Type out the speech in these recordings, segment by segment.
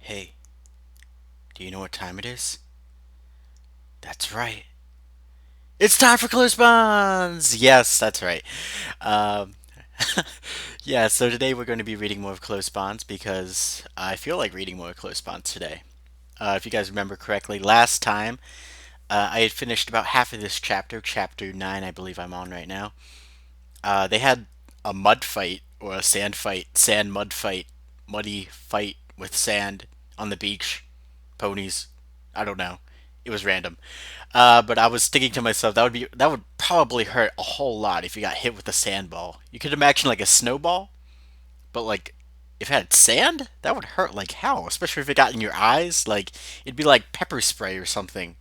Hey, do you know what time it is? That's right. It's time for Close Bonds! Yes, that's right. Um, yeah, so today we're going to be reading more of Close Bonds because I feel like reading more of Close Bonds today. If you guys remember correctly, last time I had finished about half of this chapter, chapter 9, I believe I'm on right now. They had a mud fight, or a sand fight, sand mud fight, muddy fight with sand on the beach, ponies. I don't know. It was random. But I was thinking to myself that would probably hurt a whole lot if you got hit with a sandball. You could imagine like a snowball, but like if it had sand, that would hurt like hell, especially if it got in your eyes. Like it'd be like pepper spray or something.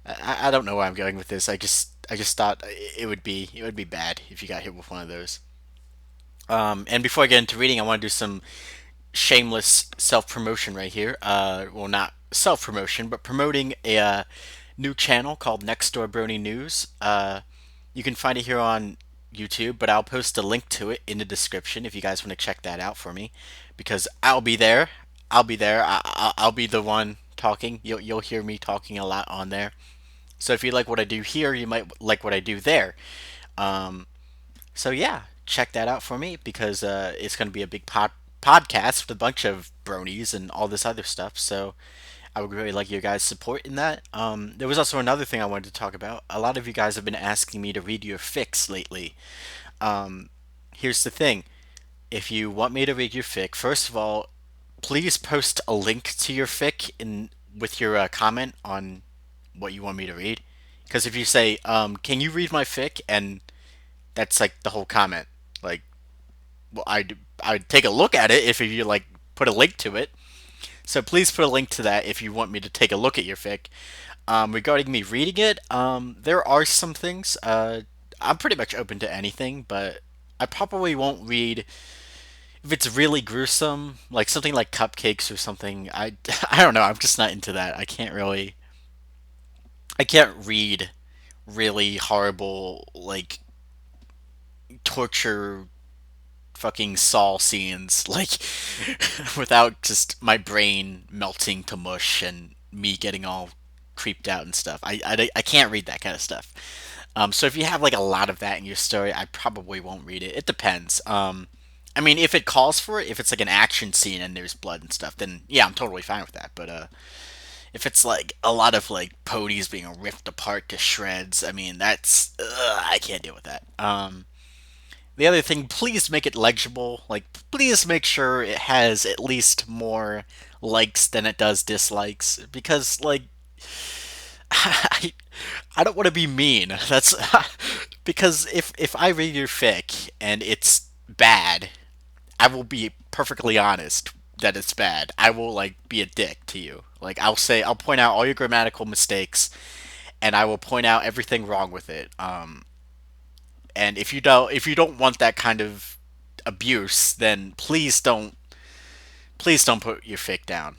I don't know where I'm going with this. I just thought it would be bad if you got hit with one of those. And before I get into reading, I want to do some shameless self promotion right here. Well, not self promotion, but promoting a new channel called Next Door Brony News. You can find it here on YouTube, but I'll post a link to it in the description if you guys want to check that out for me, because I'll be there. I'll be there. I'll be the one talking. You'll hear me talking a lot on there. So if you like what I do here, you might like what I do there. Um, so yeah, check that out for me because it's going to be a big podcast with a bunch of bronies and all this other stuff. So I would really like your guys' support in that. There was also another thing I wanted to talk about. A lot of you guys have been asking me to read your fics lately. Um, Here's the thing: if you want me to read your fic, first of all, please post a link to your fic in with your comment on what you want me to read. Because if you say, "Can you read my fic?" and that's like the whole comment. Like, well, I'd take a look at it if you like put a link to it. So please put a link to that if you want me to take a look at your fic. Regarding me reading it, there are some things. I'm pretty much open to anything, but I probably won't read if it's really gruesome, like something like cupcakes or something. I don't know. I'm just not into that. I can't read really horrible like torture fucking Saw scenes, like without just my brain melting to mush and me getting all creeped out and stuff. I can't read that kind of stuff. So if you have like a lot of that in your story, I probably won't read it. It depends. I mean, if it calls for it, if it's like an action scene and there's blood and stuff, then yeah, I'm totally fine with that. But if it's like a lot of like ponies being ripped apart to shreds, I mean, I can't deal with that. The other thing, please make it legible. Like, please make sure it has at least more likes than it does dislikes. Because, like, I, I don't want to be mean. That's because if I read your fic and it's bad, I will be perfectly honest that it's bad. I will like be a dick to you. Like I'll point out all your grammatical mistakes, and I will point out everything wrong with it. And if you don't want that kind of abuse, then please don't put your fic down.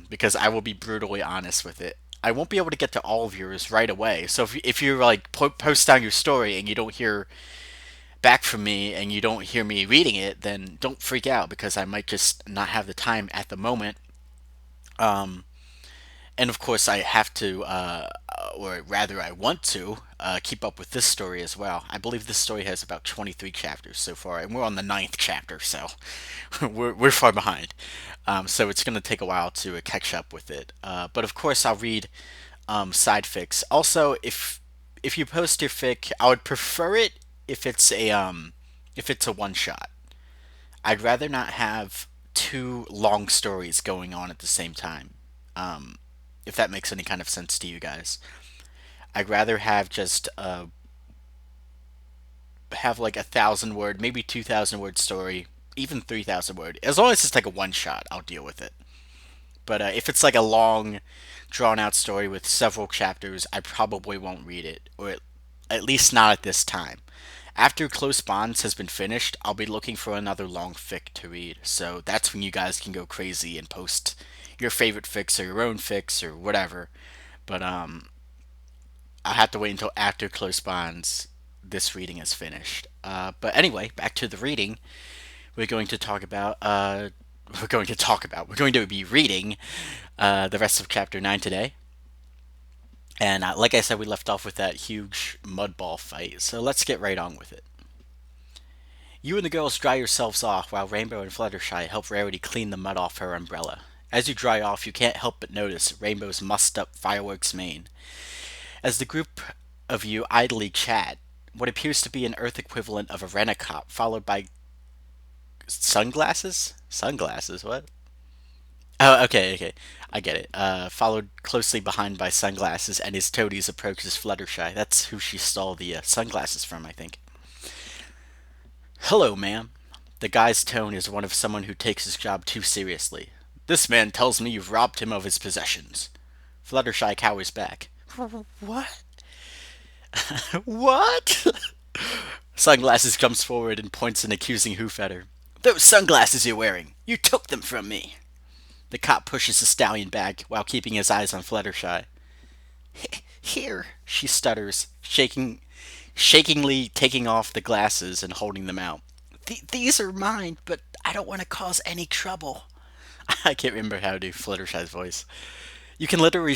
Because I will be brutally honest with it. I won't be able to get to all of yours right away. So if you like post down your story and you don't hear back from me and you don't hear me reading it, then don't freak out because I might just not have the time at the moment. Um, and of course, I have to, or rather, I want to keep up with this story as well. I believe this story has about 23 chapters so far, and we're on the ninth chapter, so we're far behind. So it's going to take a while to catch up with it. But of course, I'll read side fics. Also, if you post your fic, I would prefer it if it's a one shot. I'd rather not have two long stories going on at the same time. Um, if that makes any kind of sense to you guys. I'd rather have just have like 1,000 word, maybe 2,000 word story, even 3,000 word. As long as it's like a one shot, I'll deal with it. But if it's like a long, drawn out story with several chapters, I probably won't read it, or at least not at this time. After Close Bonds has been finished, I'll be looking for another long fic to read. So that's when you guys can go crazy and post your favorite fics or your own fics or whatever. But I'll have to wait until after Close Bonds this reading is finished. But anyway, back to the reading. We're going to talk about we're going to talk about. We're going to be reading the rest of Chapter 9 today. And like I said, we left off with that huge mud ball fight, so let's get right on with it. You and the girls dry yourselves off while Rainbow and Fluttershy help Rarity clean the mud off her umbrella. As you dry off, you can't help but notice Rainbow's mussed up fireworks mane. As the group of you idly chat, what appears to be an Earth equivalent of a Renacop, followed by sunglasses? Sunglasses, what? Oh, okay, okay. I get it. Followed closely behind by sunglasses, and his toadies approaches Fluttershy. That's who she stole the sunglasses from, I think. Hello, ma'am. The guy's tone is one of someone who takes his job too seriously. This man tells me you've robbed him of his possessions. Fluttershy cowers back. What? What? Sunglasses comes forward and points an accusing hoof at her. Those sunglasses you're wearing, you took them from me. The cop pushes the stallion back while keeping his eyes on Fluttershy. Here, she stutters, shakingly taking off the glasses and holding them out. These are mine, but I don't want to cause any trouble. I can't remember how to do Fluttershy's voice. You can literally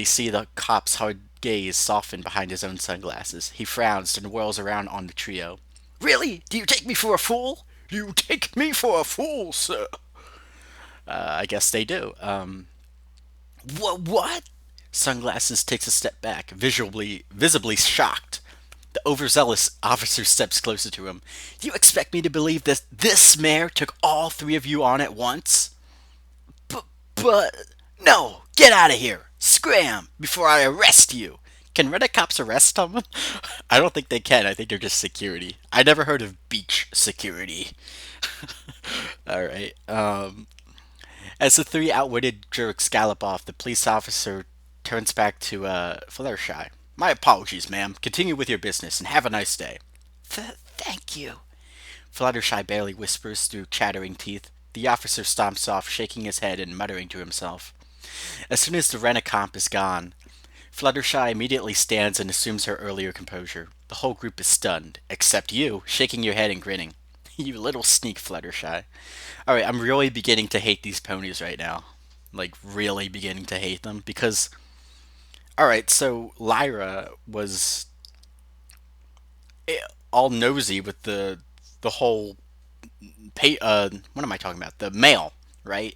see the cop's hard gaze soften behind his own sunglasses. He frowns and whirls around on the trio. Really? Do you take me for a fool? You take me for a fool, sir. I guess they do. What? Sunglasses takes a step back, visibly shocked. The overzealous officer steps closer to him. Do you expect me to believe this mare took all three of you on at once? But no, get out of here! Scram before I arrest you! Can Rent-A-Cops arrest someone? I don't think they can. I think they're just security. I never heard of beach security. All right. As the three outwitted jerks gallop off, the police officer turns back to Fluttershy. My apologies, ma'am. Continue with your business and have a nice day. Thank you. Fluttershy barely whispers through chattering teeth. The officer stomps off, shaking his head and muttering to himself. As soon as the Renacomp is gone, Fluttershy immediately stands and assumes her earlier composure. The whole group is stunned, except you, shaking your head and grinning. You little sneak, Fluttershy. Alright, I'm really beginning to hate these ponies right now. Like, really beginning to hate them because. Alright, so Lyra was all nosy with the whole what am I talking about? The mail, right?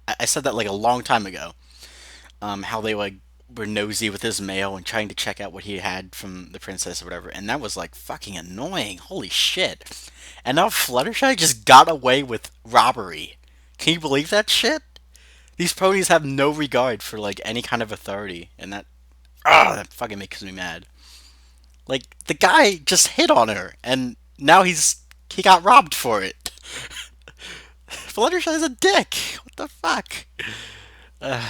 I said that like a long time ago. How they like were nosy with his mail and trying to check out what he had from the princess or whatever, and that was like fucking annoying. Holy shit! And now Fluttershy just got away with robbery. Can you believe that shit? These ponies have no regard for like any kind of authority, and that fucking makes me mad. Like the guy just hit on her, and now he got robbed for it. Fluttershy's a dick. What the fuck?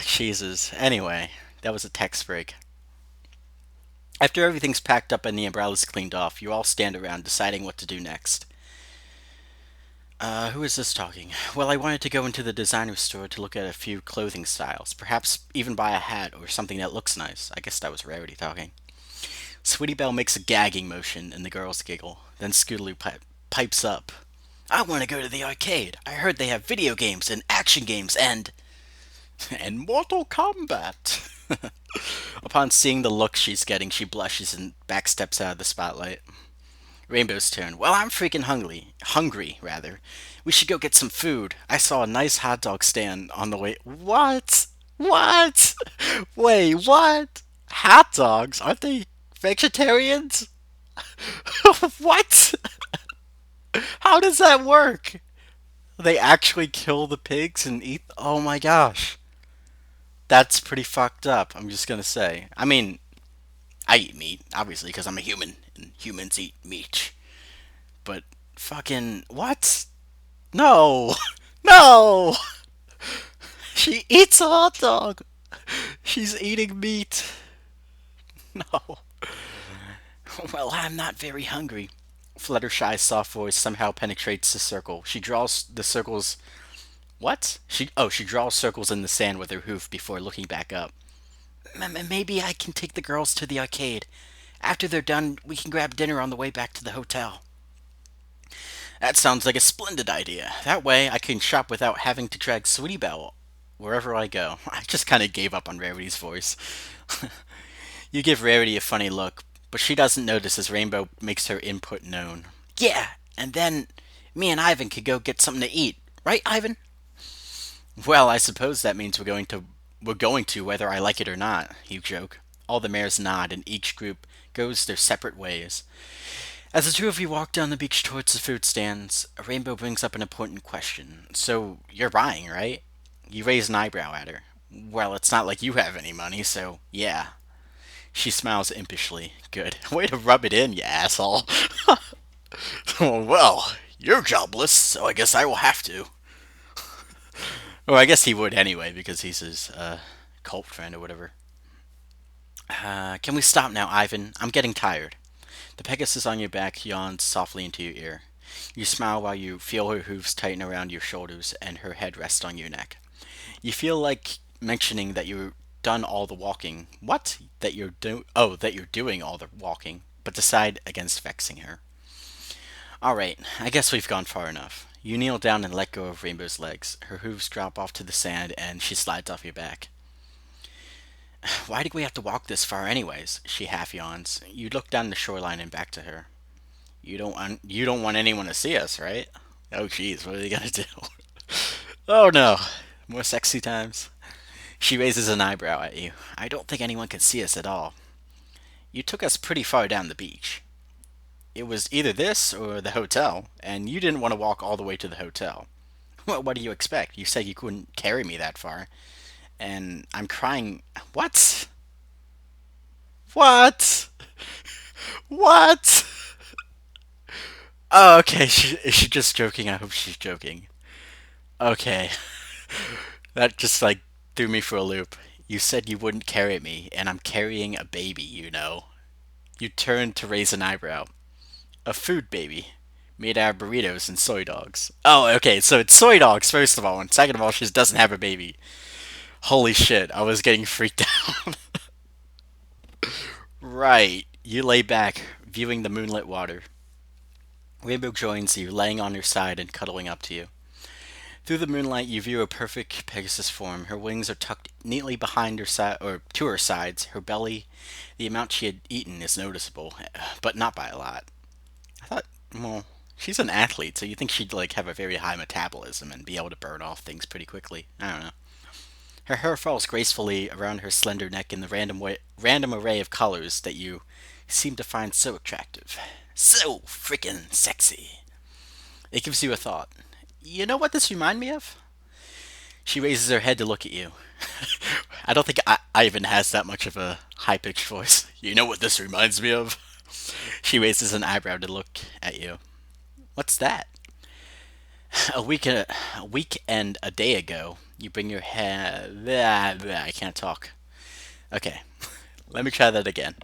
Jesus. Anyway, that was a text break. After everything's packed up and the umbrella's cleaned off, you all stand around deciding what to do next. Who is this talking? Well, I wanted to go into the designer store to look at a few clothing styles. Perhaps even buy a hat or something that looks nice. I guess that was Rarity talking. Sweetie Belle makes a gagging motion and the girls giggle. Then Scootaloo pipes up. I want to go to the arcade. I heard they have video games and action games and Mortal Kombat. Upon seeing the look she's getting, she blushes and backsteps out of the spotlight. Rainbow's turn. Well, I'm freaking hungry. Hungry, rather. We should go get some food. I saw a nice hot dog stand on the way. What? What? Wait, what? Hot dogs? Aren't they vegetarians? What? How does that work? They actually kill the pigs and eat. Oh my gosh. That's pretty fucked up, I'm just gonna say. I mean, I eat meat, obviously, because I'm a human, and humans eat meat. But fucking. What? No! No! She eats a hot dog! She's eating meat. No. Well, I'm not very hungry. Fluttershy's soft voice somehow penetrates the circle. She draws the circles. What? She draws circles in the sand with her hoof before looking back up. Maybe I can take the girls to the arcade. After they're done, we can grab dinner on the way back to the hotel. That sounds like a splendid idea. That way I can shop without having to drag Sweetie Belle wherever I go. I just kind of gave up on Rarity's voice. You give Rarity a funny look, but she doesn't notice as Rainbow makes her input known. Yeah, and then me and Ivan could go get something to eat. Right, Ivan? Well, I suppose that means we're going to whether I like it or not, you joke. All the mares nod and each group goes their separate ways. As the two of you walk down the beach towards the food stands, Rainbow brings up an important question. So, you're buying, right? You raise an eyebrow at her. Well, it's not like you have any money, so yeah. She smiles impishly. Good. Way to rub it in, you asshole. Well, you're jobless, so I guess I will have to. Well, I guess he would anyway, because he's his cult friend or whatever. Can we stop now, Ivan? I'm getting tired. The Pegasus on your back yawns softly into your ear. You smile while you feel her hooves tighten around your shoulders and her head rest on your neck. You feel like mentioning that you're done all the walking. What? That you're doing all the walking, but decide against vexing her. All right, I guess we've gone far enough. You kneel down and let go of Rainbow's legs. Her hooves drop off to the sand and she slides off your back. Why did we have to walk this far anyways? She half yawns. You look down the shoreline and back to her. You don't want anyone to see us, right? Oh jeez, what are they gonna do? Oh no. More sexy times. She raises an eyebrow at you. I don't think anyone can see us at all. You took us pretty far down the beach. It was either this or the hotel, and you didn't want to walk all the way to the hotel. Well, what do you expect? You said you couldn't carry me that far. And I'm crying. What? What? What? Oh, okay. Is she just joking? I hope she's joking. Okay. That just like threw me for a loop. You said you wouldn't carry me, and I'm carrying a baby, you know. You turned to raise an eyebrow. A food baby. Made out of burritos and soy dogs. Oh, okay, so it's soy dogs, first of all, and second of all, she doesn't have a baby. Holy shit, I was getting freaked out. Right. You lay back, viewing the moonlit water. Rainbow joins you, laying on your side and cuddling up to you. Through the moonlight, you view a perfect Pegasus form. Her wings are tucked neatly behind her side, or to her sides. Her belly, the amount she had eaten, is noticeable, but not by a lot. I thought, well, she's an athlete, so you think she'd like have a very high metabolism and be able to burn off things pretty quickly. I don't know. Her hair falls gracefully around her slender neck in the random array of colors that you seem to find so attractive. So freaking sexy. It gives you a thought. You know what this reminds me of? She raises her head to look at you. I don't think Ivan has that much of a high pitched voice. You know what this reminds me of? She raises an eyebrow to look at you. What's that? A week and a day ago, you bring your head. I can't talk. Okay, let me try that again.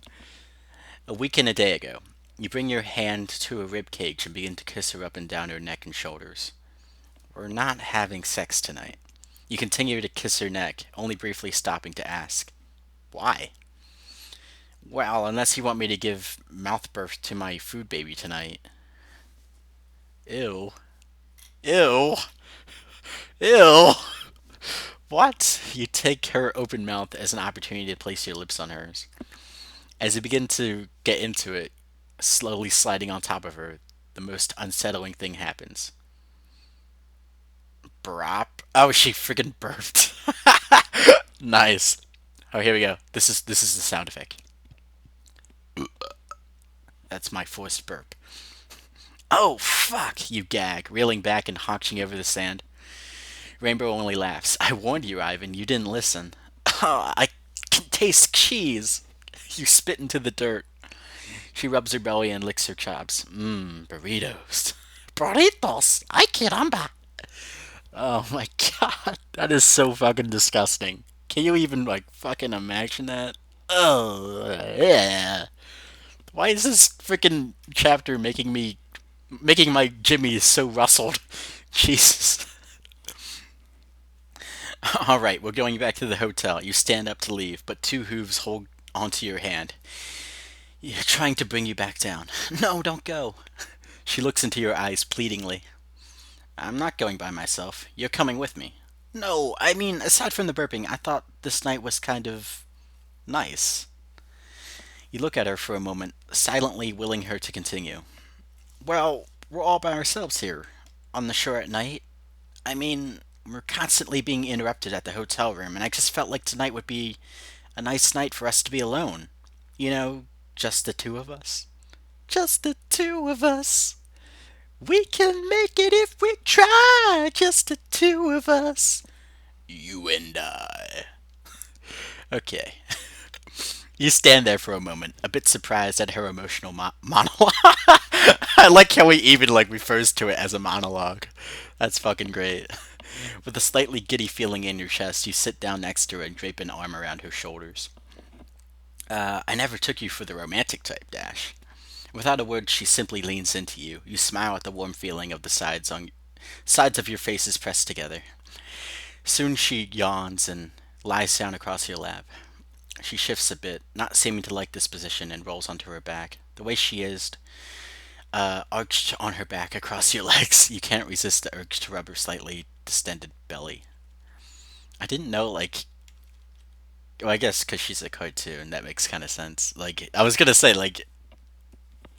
A week and a day ago, you bring your hand to a rib cage and begin to kiss her up and down her neck and shoulders. We're not having sex tonight. You continue to kiss her neck, only briefly stopping to ask, why? Well, unless you want me to give mouth birth to my food baby tonight. Ew. Ew. Ew. What? You take her open mouth as an opportunity to place your lips on hers. As you begin to get into it, slowly sliding on top of her, the most unsettling thing happens. Brop. Oh, she freaking burped. Nice. Oh, here we go. This is the sound effect. That's my forced burp. Oh, fuck! You gag, reeling back and hunching over the sand. Rainbow only laughs. I warned you, Ivan. You didn't listen. Oh, I can taste cheese. You spit into the dirt. She rubs her belly and licks her chops. Mmm, burritos. Burritos. Ay, caramba. Oh my god. That is so fucking disgusting. Can you even, like, fucking imagine that? Oh, yeah. Why is this freaking chapter making my Jimmy so rustled? Jesus. Alright, we're going back to the hotel. You stand up to leave, but two hooves hold onto your hand. Trying to bring you back down. No, don't go. She looks into your eyes pleadingly. I'm not going by myself. You're coming with me. No, I mean, aside from the burping, I thought this night was kind of nice. You look at her for a moment, silently willing her to continue. Well, we're all by ourselves here. On the shore at night. I mean, we're constantly being interrupted at the hotel room, and I just felt like tonight would be a nice night for us to be alone. You know, just the two of us. Just the two of us. We can make it if we try. Just the two of us. You and I. Okay. You stand there for a moment, a bit surprised at her emotional monologue. I like how he even like refers to it as a monologue. That's fucking great. With a slightly giddy feeling in your chest, you sit down next to her and drape an arm around her shoulders. I never took you for the romantic type, Dash. Without a word, she simply leans into you. You smile at the warm feeling of the sides of your faces pressed together. Soon she yawns and lies down across your lap. She shifts a bit, not seeming to like this position, and rolls onto her back. The way she is, arched on her back across your legs, you can't resist the urge to rub her slightly distended belly. I didn't know, like, well, I guess because she's a cartoon, that makes kind of sense. Like, I was gonna say, like,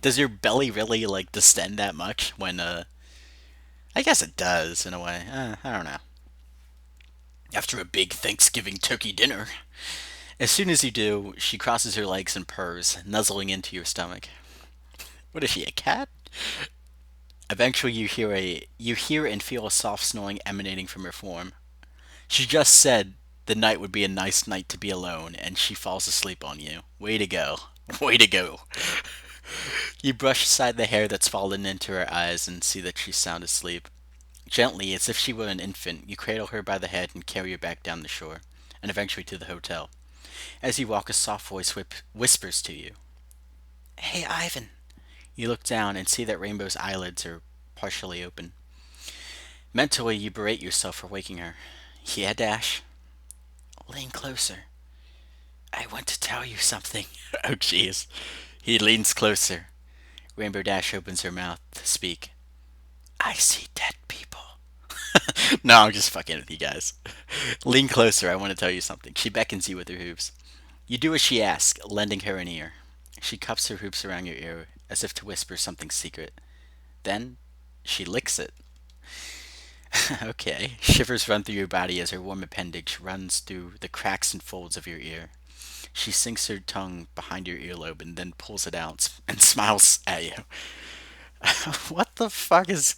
does your belly really, like, distend that much when, I guess it does, in a way. I don't know. After a big Thanksgiving turkey dinner. As soon as you do, she crosses her legs and purrs, nuzzling into your stomach. What is she, a cat? Eventually, you hear and feel a soft snoring emanating from her form. She just said the night would be a nice night to be alone, and she falls asleep on you. Way to go. Way to go. You brush aside the hair that's fallen into her eyes and see that she's sound asleep. Gently, as if she were an infant, you cradle her by the head and carry her back down the shore, and eventually to the hotel. As you walk, a soft voice whispers to you. Hey, Ivan. You look down and see that Rainbow's eyelids are partially open. Mentally, you berate yourself for waking her. Yeah, Dash? Lean closer. I want to tell you something. Oh, jeez. He leans closer. Rainbow Dash opens her mouth to speak. I see dead people. No, I'm just fucking with you guys. Lean closer, I want to tell you something. She beckons you with her hooves. You do as she asks, lending her an ear. She cups her hoops around your ear, as if to whisper something secret. Then, she licks it. Okay. Shivers run through your body as her warm appendage runs through the cracks and folds of your ear. She sinks her tongue behind your earlobe and then pulls it out and smiles at you. What the fuck is.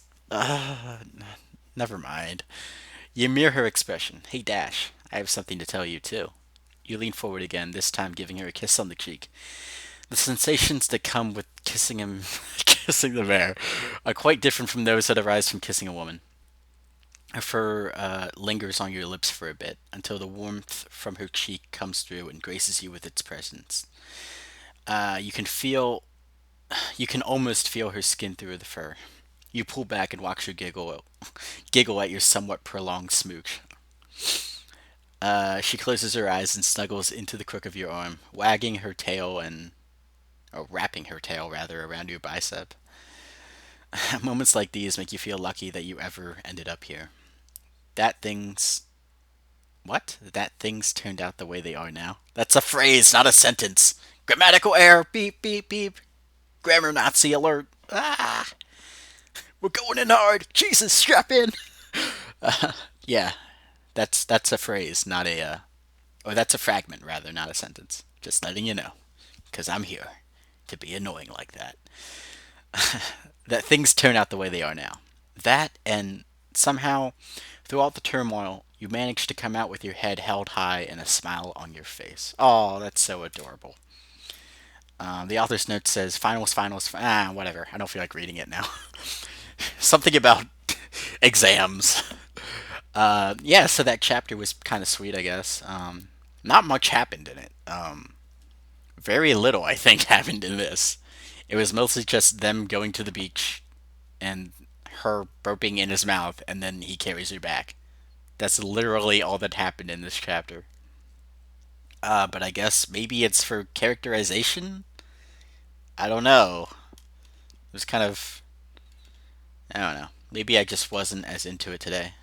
Never mind. You mirror her expression. Hey, Dash, I have something to tell you, too. You lean forward again, this time giving her a kiss on the cheek. The sensations that come with kissing him, kissing the bear, are quite different from those that arise from kissing a woman. Her fur lingers on your lips for a bit until the warmth from her cheek comes through and graces you with its presence. You can feel, you can almost feel her skin through the fur. You pull back and watch her giggle at your somewhat prolonged smooch. She closes her eyes and snuggles into the crook of your arm, wagging her tail and, or wrapping her tail rather, around your bicep. Moments like these make you feel lucky that you ever ended up here. That things What? That things turned out the way they are now? That's a phrase, not a sentence. Grammatical error. Beep, beep, beep. Grammar Nazi alert. Ah! We're going in hard. Jesus, strap in. Yeah, that's a phrase, not a, or that's a fragment, rather, not a sentence. Just letting you know. Because I'm here to be annoying like that. That things turn out the way they are now. That, and somehow, throughout the turmoil, you manage to come out with your head held high and a smile on your face. Oh, that's so adorable. The author's note says, whatever. I don't feel like reading it now. Something about exams. Yeah, so that chapter was kind of sweet, I guess. Not much happened in it. Very little, I think, happened in this. It was mostly just them going to the beach and her burping in his mouth, and then he carries her back. That's literally all that happened in this chapter. But I guess maybe it's for characterization? I don't know. It was kind of. I don't know. Maybe I just wasn't as into it today.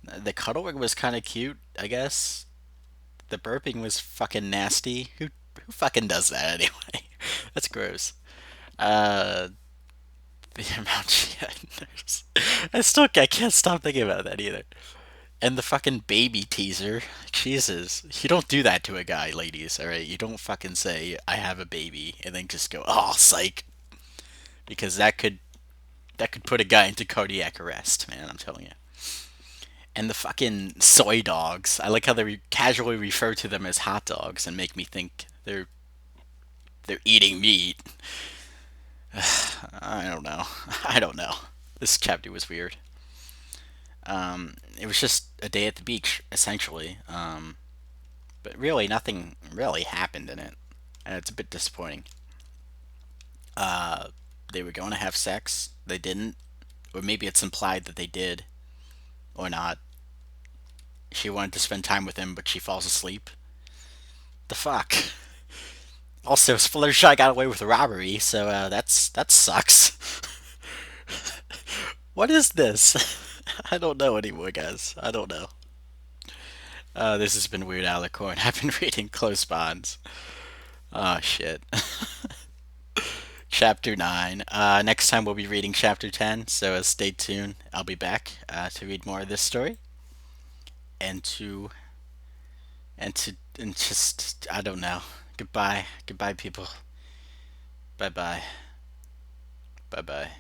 The cuddling was kind of cute, I guess. The burping was fucking nasty. Who fucking does that anyway? That's gross. Uh, the amount she had. I can't stop thinking about that either. And the fucking baby teaser. Jesus. You don't do that to a guy, ladies, alright? You don't fucking say, I have a baby, and then just go, oh, psych. Because that could put a guy into cardiac arrest, man, I'm telling you. And the fucking soy dogs. I like how they casually refer to them as hot dogs and make me think they're eating meat. I don't know. I don't know. This chapter was weird. It was just a day at the beach, essentially. But really, nothing really happened in it, and it's a bit disappointing. Uh, they were going to have sex. They didn't, or maybe it's implied that they did, or not. She wanted to spend time with him, but she falls asleep. The fuck. Also, Fluttershy got away with robbery, so that sucks. What is this? I don't know anymore, guys. I don't know. This has been Weird Alicorn. I've been reading Close Bonds. Oh shit. Chapter 9. Next time we'll be reading Chapter 10, so stay tuned. I'll be back to read more of this story and and just I don't know. Goodbye. Goodbye people. Bye bye. Bye bye.